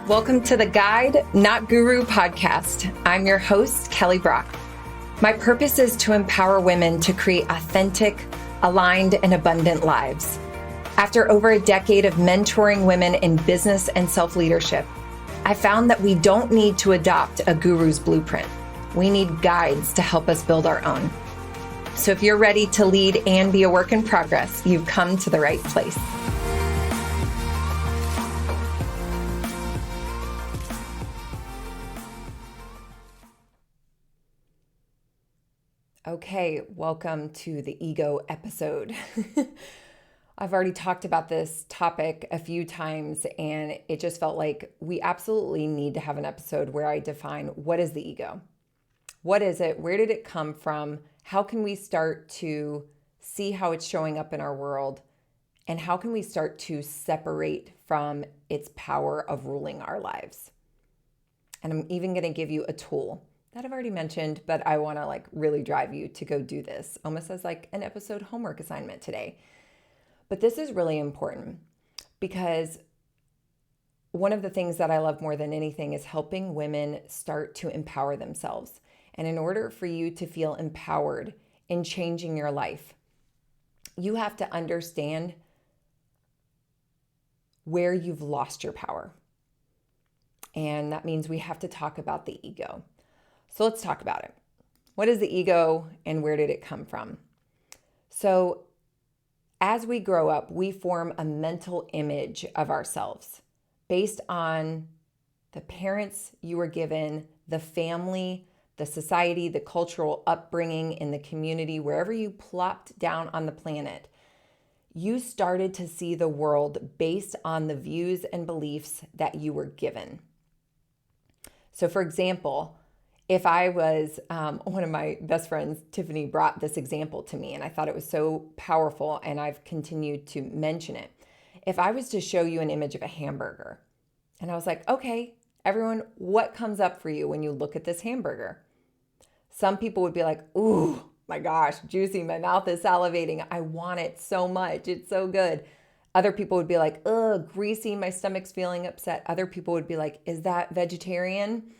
Welcome to the Guide, Not Guru podcast. I'm your host, Kelly Brock. My purpose is to empower women to create authentic, aligned, and abundant lives. After over a decade of mentoring women in business and self-leadership, I found that we don't need to adopt a guru's blueprint. We need guides to help us build our own. So if you're ready to lead and be a work in progress, you've come to the right place. Okay, welcome to the ego episode. I've already talked about this topic a few times, and it just felt like we absolutely need to have an episode where I define what is the ego? What is it? Where did it come from? How can we start to see how it's showing up in our world? And how can we start to separate from its power of ruling our lives? And I'm even going to give you a tool that I've already mentioned, but I want to really drive you to go do this, almost as an episode homework assignment today. But this is really important because one of the things that I love more than anything is helping women start to empower themselves. And in order for you to feel empowered in changing your life, you have to understand where you've lost your power. And that means we have to talk about the ego. So let's talk about it. What is the ego and where did it come from? So as we grow up, we form a mental image of ourselves based on the parents you were given, the family, the society, the cultural upbringing in the community, wherever you plopped down on the planet. You started to see the world based on the views and beliefs that you were given. So for example, if I was, one of my best friends, Tiffany, brought this example to me and I thought it was so powerful and I've continued to mention it. If I was to show you an image of a hamburger and I was like, okay, everyone, what comes up for you when you look at this hamburger? Some people would be like, ooh, my gosh, juicy, my mouth is salivating. I want it so much. It's so good. Other people would be like, ugh, greasy, my stomach's feeling upset. Other people would be like, is that vegetarian?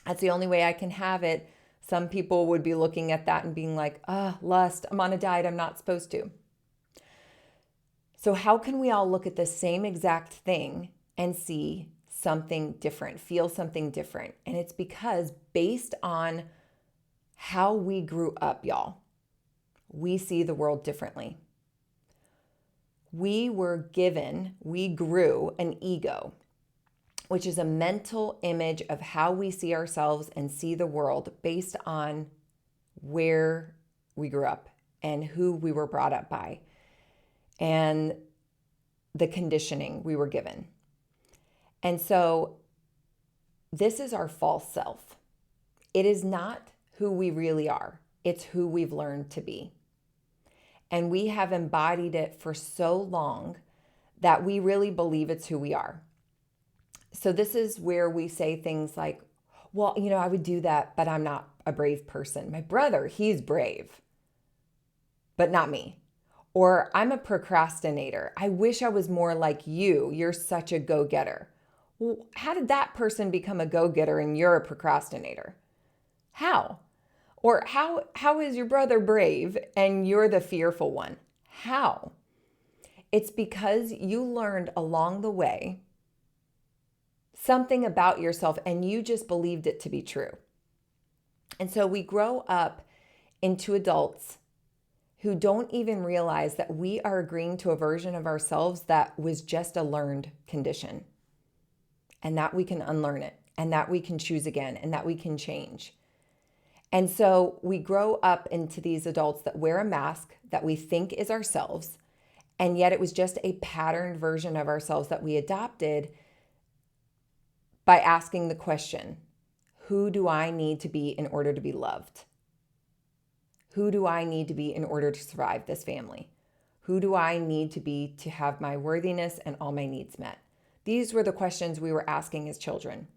That's the only way I can have it. Some people would be looking at that and being like, lust, I'm on a diet, I'm not supposed to. So how can we all look at the same exact thing and see something different, feel something different? And it's because based on how we grew up, y'all, we see the world differently. We grew an ego, which is a mental image of how we see ourselves and see the world based on where we grew up and who we were brought up by and the conditioning we were given. And so this is our false self. It is not who we really are. It's who we've learned to be. And we have embodied it for so long that we really believe it's who we are. So this is where we say things like, well, I would do that, but I'm not a brave person. My brother, he's brave, but not me. Or I'm a procrastinator. I wish I was more like you. You're such a go-getter. Well, how did that person become a go-getter and you're a procrastinator? How? Or how is your brother brave and you're the fearful one? How? It's because you learned along the way something about yourself and you just believed it to be true. And so we grow up into adults who don't even realize that we are agreeing to a version of ourselves that was just a learned condition, and that we can unlearn it, and that we can choose again, and that we can change. And so we grow up into these adults that wear a mask that we think is ourselves, and yet it was just a patterned version of ourselves that we adopted by asking the question, who do I need to be in order to be loved? Who do I need to be in order to survive this family? Who do I need to be to have my worthiness and all my needs met? These were the questions we were asking as children.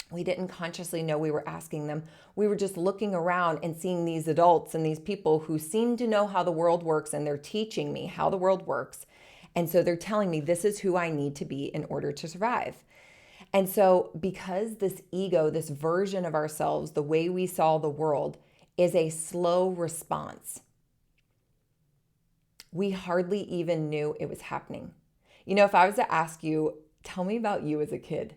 We didn't consciously know we were asking them. We were just looking around and seeing these adults and these people who seem to know how the world works, and they're teaching me how the world works. And so they're telling me this is who I need to be in order to survive. And so, because this ego, this version of ourselves, the way we saw the world, is a slow response, we hardly even knew it was happening. You know, if I was to ask you, tell me about you as a kid,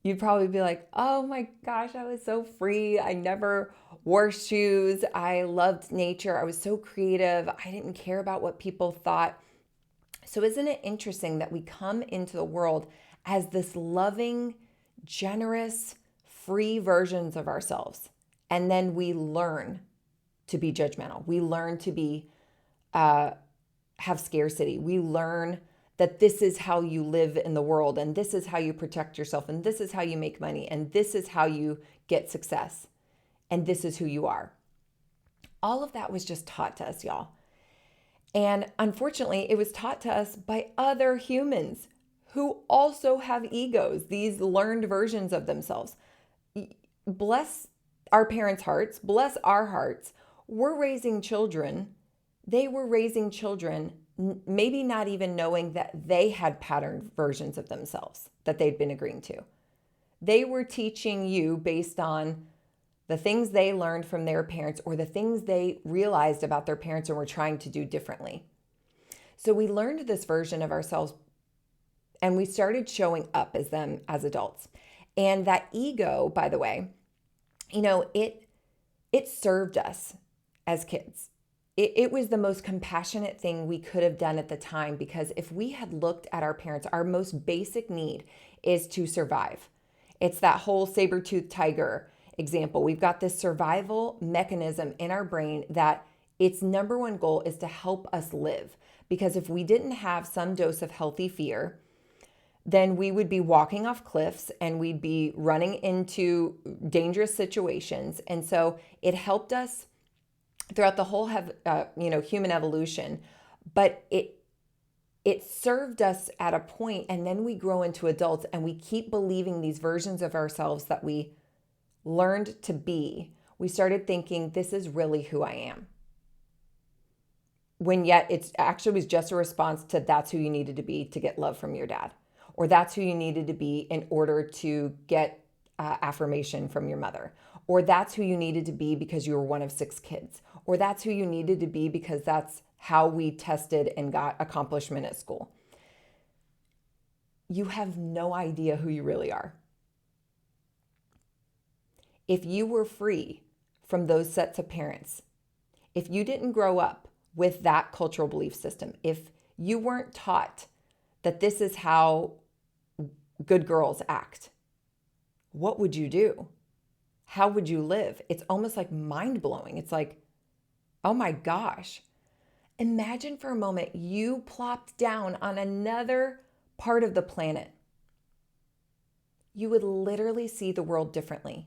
you'd probably be like, oh my gosh, I was so free. I never wore shoes. I loved nature. I was so creative. I didn't care about what people thought. So, isn't it interesting that we come into the world as this loving, generous, free versions of ourselves? And then we learn to be judgmental. We learn to be have scarcity. We learn that this is how you live in the world, and this is how you protect yourself, and this is how you make money, and this is how you get success, and this is who you are. All of that was just taught to us, y'all. And unfortunately, it was taught to us by other humans who also have egos, these learned versions of themselves. Bless our parents' hearts, bless our hearts. We're raising children. They were raising children, maybe not even knowing that they had patterned versions of themselves that they'd been agreeing to. They were teaching you based on the things they learned from their parents or the things they realized about their parents and were trying to do differently. So we learned this version of ourselves and we started showing up as them as adults. And that ego, by the way, you know, it served us as kids. It was the most compassionate thing we could have done at the time, because if we had looked at our parents, our most basic need is to survive. It's that whole saber-toothed tiger example. We've got this survival mechanism in our brain that its number one goal is to help us live. Because if we didn't have some dose of healthy fear, then we would be walking off cliffs and we'd be running into dangerous situations. And so it helped us throughout the whole human evolution, but it served us at a point, and then we grow into adults and we keep believing these versions of ourselves that we learned to be. We started thinking, this is really who I am. When yet it actually was just a response to that's who you needed to be to get love from your dad, or that's who you needed to be in order to get affirmation from your mother, or that's who you needed to be because you were one of 6 kids, or that's who you needed to be because that's how we tested and got accomplishment at school. You have no idea who you really are. If you were free from those sets of parents, if you didn't grow up with that cultural belief system, if you weren't taught that this is how good girls act, what would you do? How would you live? It's almost like mind-blowing. It's like, oh my gosh. Imagine for a moment you plopped down on another part of the planet. You would literally see the world differently.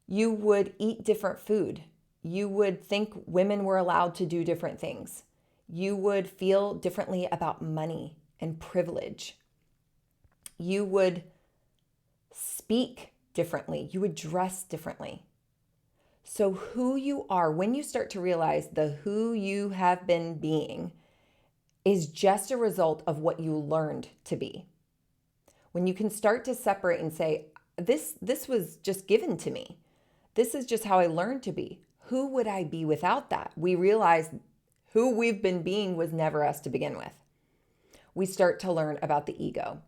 You would eat different food. You would think women were allowed to do different things. You would feel differently about money and privilege. You would speak differently. You would dress differently. So who you are, when you start to realize the who you have been being is just a result of what you learned to be. When you can start to separate and say, this was just given to me. This is just how I learned to be. Who would I be without that? We realize who we've been being was never us to begin with. We start to learn about the ego.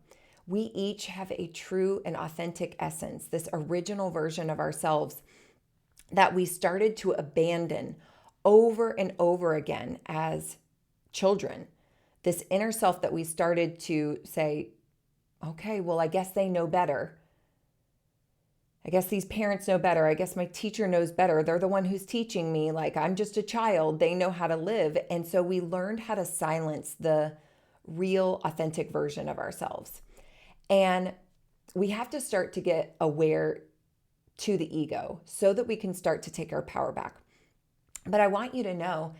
We each have a true and authentic essence, this original version of ourselves that we started to abandon over and over again as children. This inner self that we started to say, okay, well, I guess they know better. I guess these parents know better. I guess my teacher knows better. They're the one who's teaching me. Like, I'm just a child. They know how to live. And so we learned how to silence the real, authentic version of ourselves. And we have to start to get aware to the ego so that we can start to take our power back. But I want you to know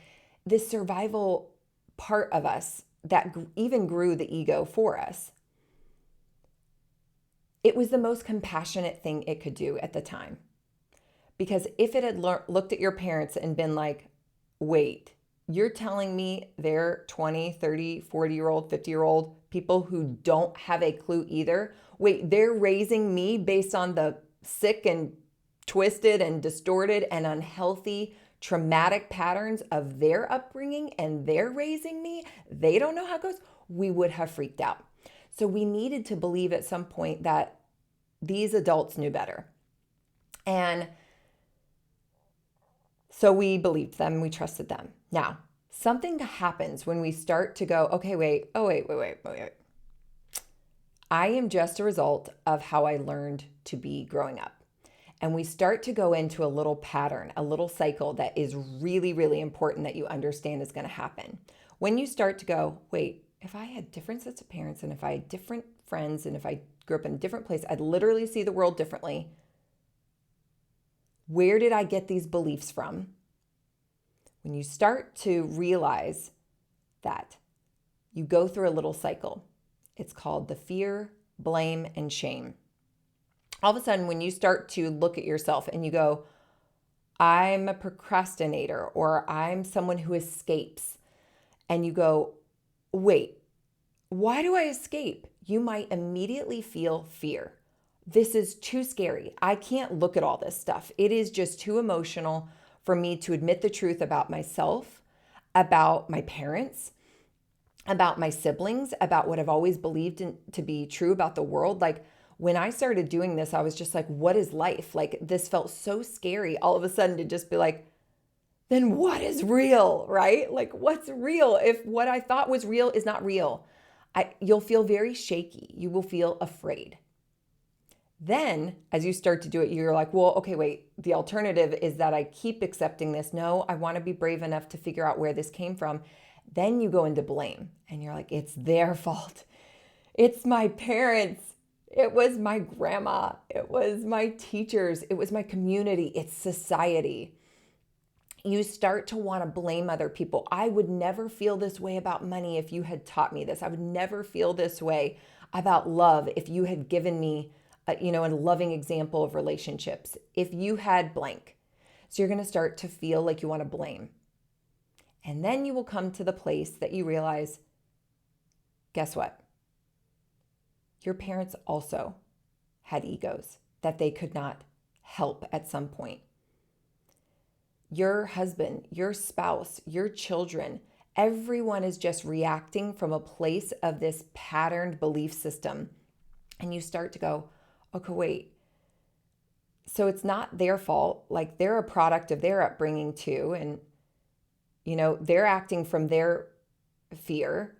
this survival part of us that even grew the ego for us, it was the most compassionate thing it could do at the time. Because if it had looked at your parents and been like, wait, You're telling me they're 20, 30, 40-year-old, 50-year-old people who don't have a clue either. Wait, they're raising me based on the sick and twisted and distorted and unhealthy traumatic patterns of their upbringing, and they're raising me. They don't know how it goes. We would have freaked out. So we needed to believe at some point that these adults knew better. And so we believed them, we trusted them. Now, something happens when we start to go, okay, wait. I am just a result of how I learned to be growing up. And we start to go into a little pattern, a little cycle that is really, really important that you understand is going to happen. When you start to go, wait, if I had different sets of parents and if I had different friends and if I grew up in a different place, I'd literally see the world differently. Where did I get these beliefs from? When you start to realize that, you go through a little cycle. It's called the fear, blame, and shame. All of a sudden, when you start to look at yourself and you go, I'm a procrastinator, or I'm someone who escapes, and you go, wait, why do I escape? You might immediately feel fear. This is too scary. I can't look at all this stuff. It is just too emotional for me to admit the truth about myself, about my parents, about my siblings, about what I've always believed to be true about the world. Like, when I started doing this, I was just like, what is life? Like, this felt so scary all of a sudden to just be like, then what is real, right? Like, what's real if what I thought was real is not real? You'll feel very shaky. You will feel afraid. Then, as you start to do it, you're like, well, okay, wait, the alternative is that I keep accepting this. No, I want to be brave enough to figure out where this came from. Then you go into blame and you're like, it's their fault. It's my parents. It was my grandma. It was my teachers. It was my community. It's society. You start to want to blame other people. I would never feel this way about money if you had taught me this. I would never feel this way about love if you had given me a loving example of relationships. If you had blank. So you're going to start to feel like you want to blame. And then you will come to the place that you realize, guess what? Your parents also had egos that they could not help at some point. Your husband, your spouse, your children, everyone is just reacting from a place of this patterned belief system. And you start to go, okay, wait. So it's not their fault. Like, they're a product of their upbringing too. And, they're acting from their fear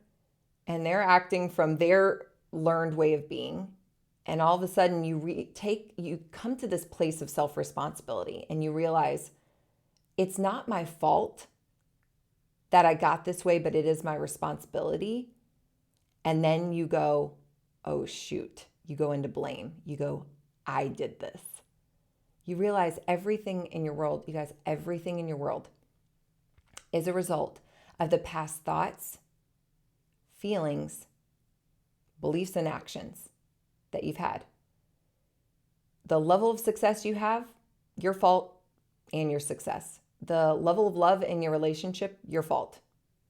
and they're acting from their learned way of being. And all of a sudden you come to this place of self-responsibility and you realize it's not my fault that I got this way, but it is my responsibility. And then you go, oh shoot, you go into blame. You go, I did this. You realize everything in your world, you guys, everything in your world is a result of the past thoughts, feelings, beliefs, and actions that you've had. The level of success you have, your fault and your success. The level of love in your relationship, your fault,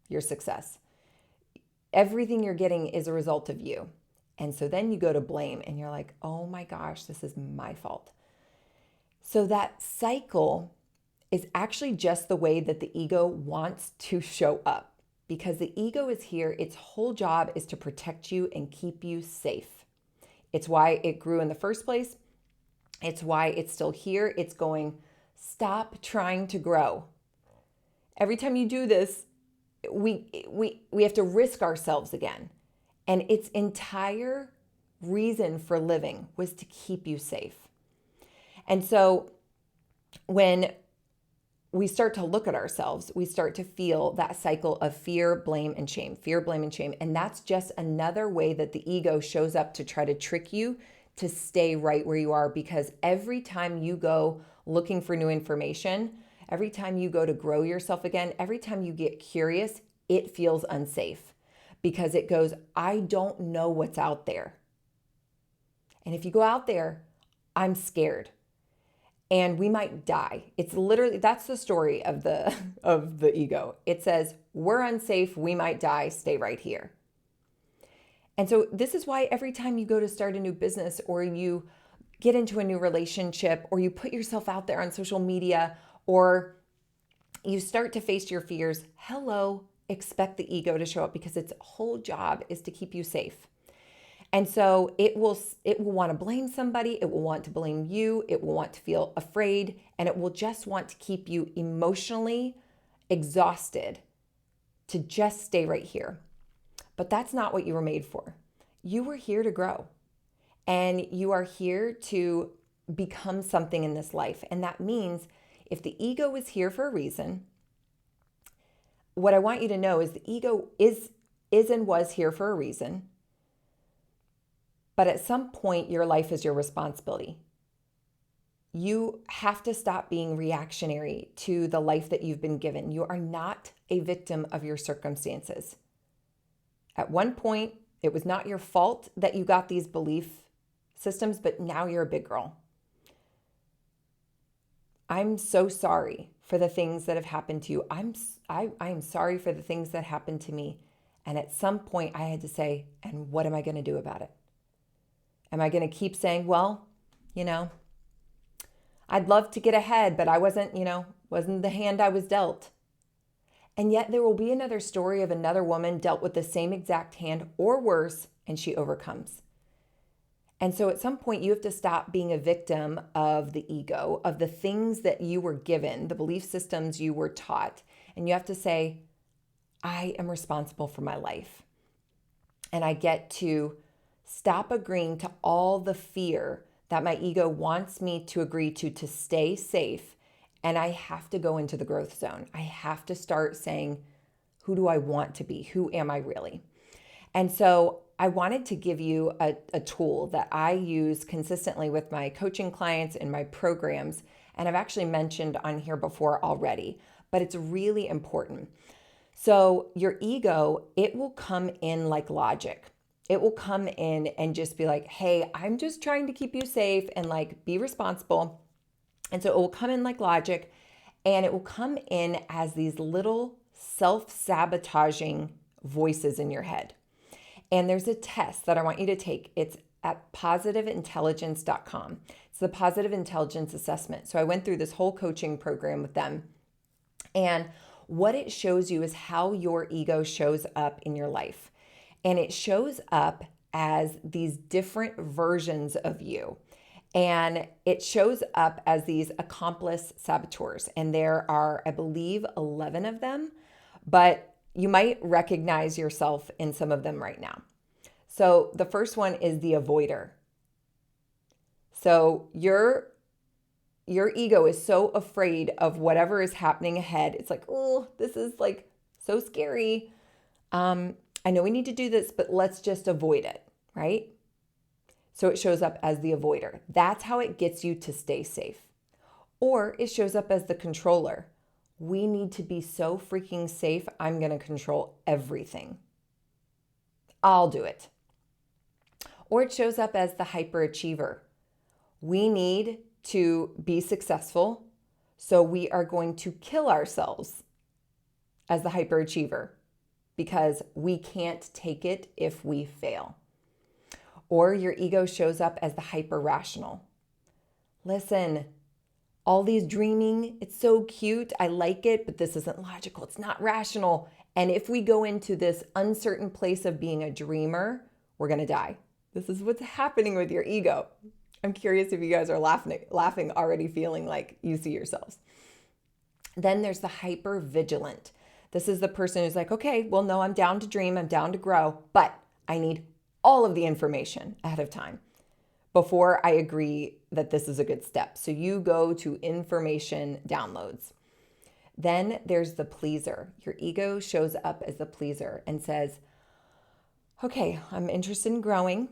your success. Everything you're getting is a result of you. And so then you go to blame and you're like, oh my gosh, this is my fault. So that cycle is actually just the way that the ego wants to show up, because the ego is here. Its whole job is to protect you and keep you safe. It's why it grew in the first place. It's why it's still here. It's going, stop trying to grow. Every time you do this, we have to risk ourselves again. And its entire reason for living was to keep you safe. And so when we start to look at ourselves, we start to feel that cycle of fear, blame, and shame. Fear, blame, and shame. And that's just another way that the ego shows up to try to trick you to stay right where you are. Because every time you go looking for new information, every time you go to grow yourself again, every time you get curious, it feels unsafe. Because it goes, I don't know what's out there. And if you go out there, I'm scared. and we might die. It's literally, that's the story of the of the ego. It says, we're unsafe, we might die, stay right here. And so this is why every time you go to start a new business, or you get into a new relationship, or you put yourself out there on social media, or you start to face your fears, expect the ego to show up, because its whole job is to keep you safe. And so it will want to blame somebody, it will want to blame you, it will want to feel afraid, and it will just want to keep you emotionally exhausted to just stay right here. But that's not what you were made for. You were here to grow, and you are here to become something in this life. And that means if the ego is here for a reason, what I want you to know is the ego is and was here for a reason. But at some point, your life is your responsibility. You have to stop being reactionary to the life that you've been given. You are not a victim of your circumstances. At one point, it was not your fault that you got these belief systems, but now you're a big girl. I'm so sorry for the things that have happened to you. I am sorry for the things that happened to me. And at some point, I had to say, and what am I going to do about it? Am I going to keep saying, well, I'd love to get ahead, but I wasn't the hand I was dealt. And yet there will be another story of another woman dealt with the same exact hand or worse, and she overcomes. And so at some point you have to stop being a victim of the ego, of the things that you were given, the belief systems you were taught. And you have to say, I am responsible for my life. And I get to stop agreeing to all the fear that my ego wants me to agree to stay safe. And I have to go into the growth zone. I have to start saying, who do I want to be? Who am I really? And so I wanted to give you a tool that I use consistently with my coaching clients and my programs. And I've actually mentioned on here before already, but it's really important. So your ego, it will come in like logic. It will come in and just be like, hey, I'm just trying to keep you safe and be responsible. And so it will come in like logic, and it will come in as these little self-sabotaging voices in your head. And there's a test that I want you to take. It's at positiveintelligence.com. It's the Positive Intelligence Assessment. So I went through this whole coaching program with them. And what it shows you is how your ego shows up in your life. And it shows up as these different versions of you. And it shows up as these accomplice saboteurs. And there are, I believe, 11 of them, but you might recognize yourself in some of them right now. So the first one is the avoider. So your ego is so afraid of whatever is happening ahead. It's like, oh, this is so scary. I know we need to do this, but let's just avoid it, right? So it shows up as the avoider. That's how it gets you to stay safe. Or it shows up as the controller. We need to be so freaking safe, I'm going to control everything. I'll do it. Or it shows up as the hyperachiever. We need to be successful, so we are going to kill ourselves as the hyperachiever because we can't take it if we fail. Or your ego shows up as the hyper-rational. Listen, all these dreaming, it's so cute, I like it, but this isn't logical, it's not rational. And if we go into this uncertain place of being a dreamer, we're gonna die. This is what's happening with your ego. I'm curious if you guys are laughing already, feeling like you see yourselves. Then there's the hyper-vigilant. This is the person who's like, okay, well, no, I'm down to dream, I'm down to grow, but I need all of the information ahead of time before I agree that this is a good step. So you go to information downloads. Then there's the pleaser. Your ego shows up as the pleaser and says, okay, I'm interested in growing,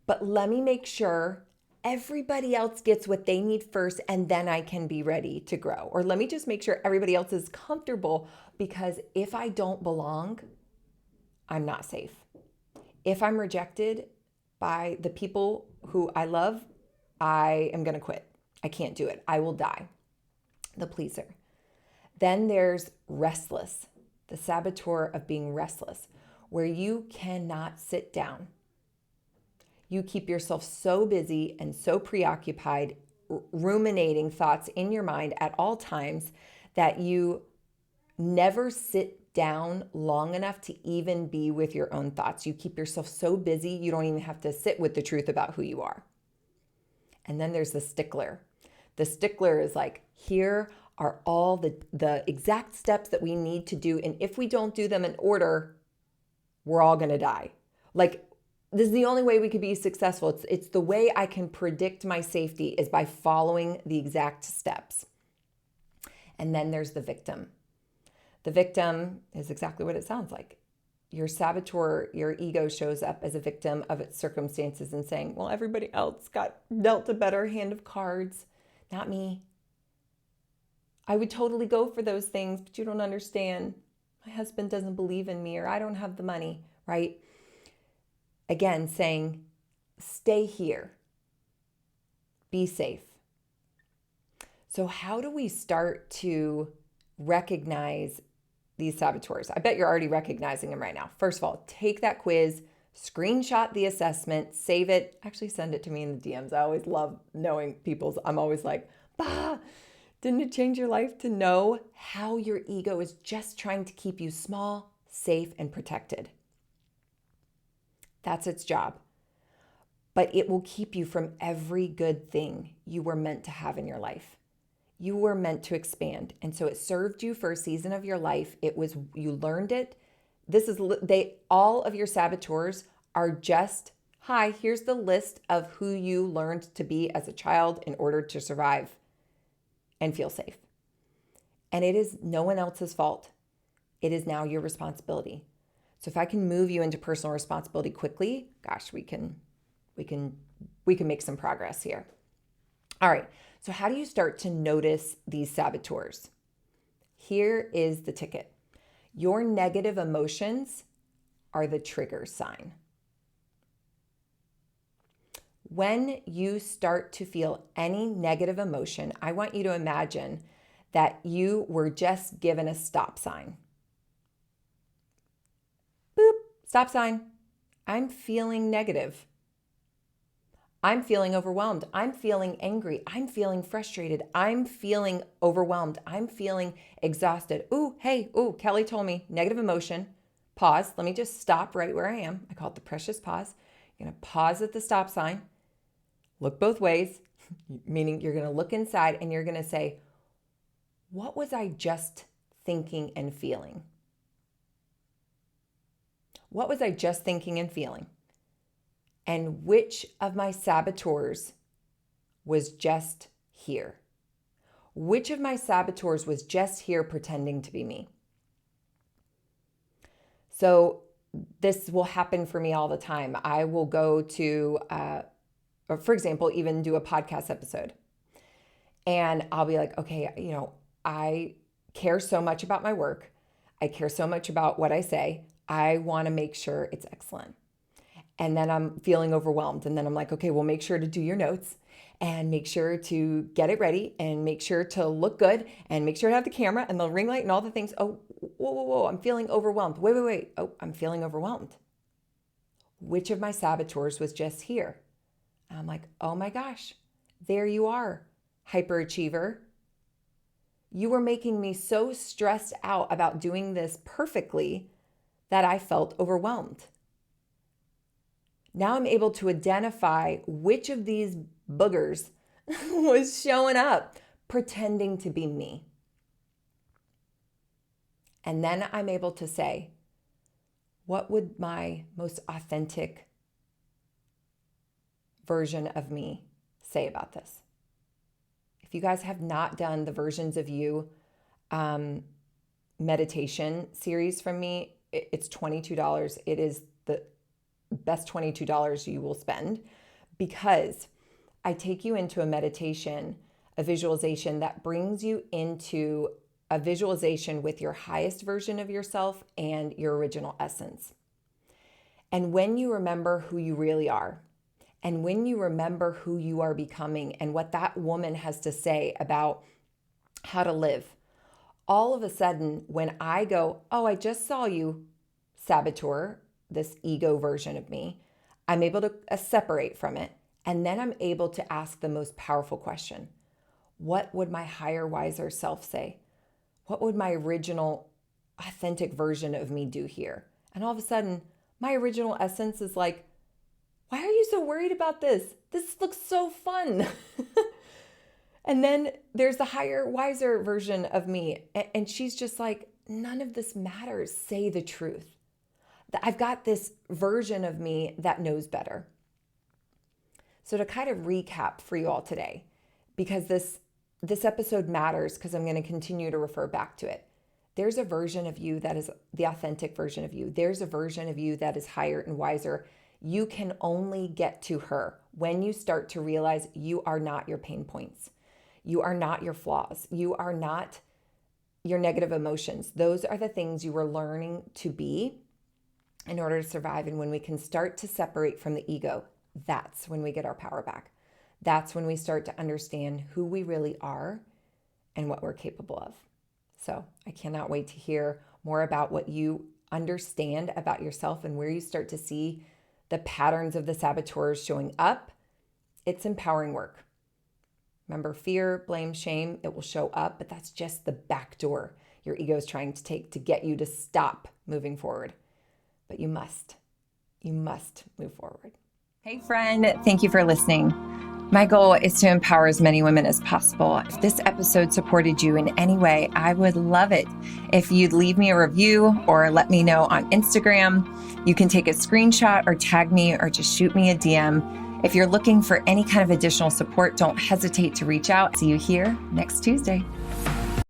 but let me make sure everybody else gets what they need first, and then I can be ready to grow. Or let me just make sure everybody else is comfortable, because if I don't belong, I'm not safe. If I'm rejected by the people who I love, I am going to quit. I can't do it. I will die. The pleaser. Then there's restless, the saboteur of being restless, where you cannot sit down. You keep yourself so busy and so preoccupied, ruminating thoughts in your mind at all times that you never sit down long enough to even be with your own thoughts. You keep yourself so busy, you don't even have to sit with the truth about who you are. And then there's the stickler. The stickler is like, here are all the exact steps that we need to do. And if we don't do them in order, we're all going to die. Like, this is the only way we could be successful. It's the way I can predict my safety is by following the exact steps. And then there's the victim. The victim is exactly what it sounds like. Your saboteur, your ego shows up as a victim of its circumstances and saying, well, everybody else got dealt a better hand of cards, not me. I would totally go for those things, but you don't understand. My husband doesn't believe in me, or I don't have the money, right? Again, saying, stay here. Be safe. So how do we start to recognize these saboteurs? I bet you're already recognizing them right now. First of all, take that quiz, screenshot the assessment, save it. Actually, send it to me in the DMs. I always love knowing people's. I'm always like, bah, didn't it change your life to know how your ego is just trying to keep you small, safe, and protected? That's its job. But it will keep you from every good thing you were meant to have in your life. You were meant to expand. And so it served you for a season of your life. You learned it. All of your saboteurs are just, hi, here's the list of who you learned to be as a child in order to survive and feel safe. And it is no one else's fault. It is now your responsibility. So if I can move you into personal responsibility quickly, gosh, we can make some progress here. All right. So how do you start to notice these saboteurs? Here is the ticket. Your negative emotions are the trigger sign. When you start to feel any negative emotion, I want you to imagine that you were just given a stop sign. Boop, stop sign. I'm feeling negative. I'm feeling overwhelmed. I'm feeling angry. I'm feeling frustrated. I'm feeling overwhelmed. I'm feeling exhausted. Ooh, hey, ooh, Kelly told me negative emotion. Pause. Let me just stop right where I am. I call it the precious pause. You're going to pause at the stop sign. Look both ways, meaning you're going to look inside and you're going to say, what was I just thinking and feeling? What was I just thinking and feeling? And which of my saboteurs was just here? Which of my saboteurs was just here pretending to be me? So this will happen for me all the time. I will go to, or for example, even do a podcast episode. And I'll be like, okay, I care so much about my work. I care so much about what I say. I want to make sure it's excellent. And then I'm feeling overwhelmed. And then I'm like, okay, well, make sure to do your notes and make sure to get it ready and make sure to look good and make sure to have the camera and the ring light and all the things. Oh, whoa, I'm feeling overwhelmed. Wait. Oh, I'm feeling overwhelmed. Which of my saboteurs was just here? And I'm like, oh my gosh, there you are, hyperachiever. You were making me so stressed out about doing this perfectly that I felt overwhelmed. Now I'm able to identify which of these boogers was showing up pretending to be me. And then I'm able to say, what would my most authentic version of me say about this? If you guys have not done the versions of you meditation series from me, it's $22. It is the best $22 you will spend because I take you into a meditation, a visualization that brings you into a visualization with your highest version of yourself and your original essence. And when you remember who you really are And when you remember who you are becoming and what that woman has to say about how to live, all of a sudden, when I go, oh, I just saw you, saboteur, this ego version of me, I'm able to separate from it. And then I'm able to ask the most powerful question. What would my higher, wiser self say? What would my original, authentic version of me do here? And all of a sudden, my original essence is like, why are you so worried about this? This looks so fun. And then there's the higher, wiser version of me. And she's just like, none of this matters. Say the truth. I've got this version of me that knows better. So to kind of recap for you all today, because this episode matters because I'm going to continue to refer back to it. There's a version of you that is the authentic version of you. There's a version of you that is higher and wiser. You can only get to her when you start to realize you are not your pain points. You are not your flaws. You are not your negative emotions. Those are the things you were learning to be in order to survive. And when we can start to separate from the ego, that's when we get our power back. That's when we start to understand who we really are and what we're capable of. So I cannot wait to hear more about what you understand about yourself and where you start to see the patterns of the saboteurs showing up. It's empowering work. Remember, fear, blame, shame, it will show up, but that's just the back door your ego is trying to take to get you to stop moving forward. But you must move forward. Hey friend, thank you for listening. My goal is to empower as many women as possible. If this episode supported you in any way, I would love it if you'd leave me a review or let me know on Instagram. You can take a screenshot or tag me or just shoot me a DM. If you're looking for any kind of additional support, don't hesitate to reach out. See you here next Tuesday.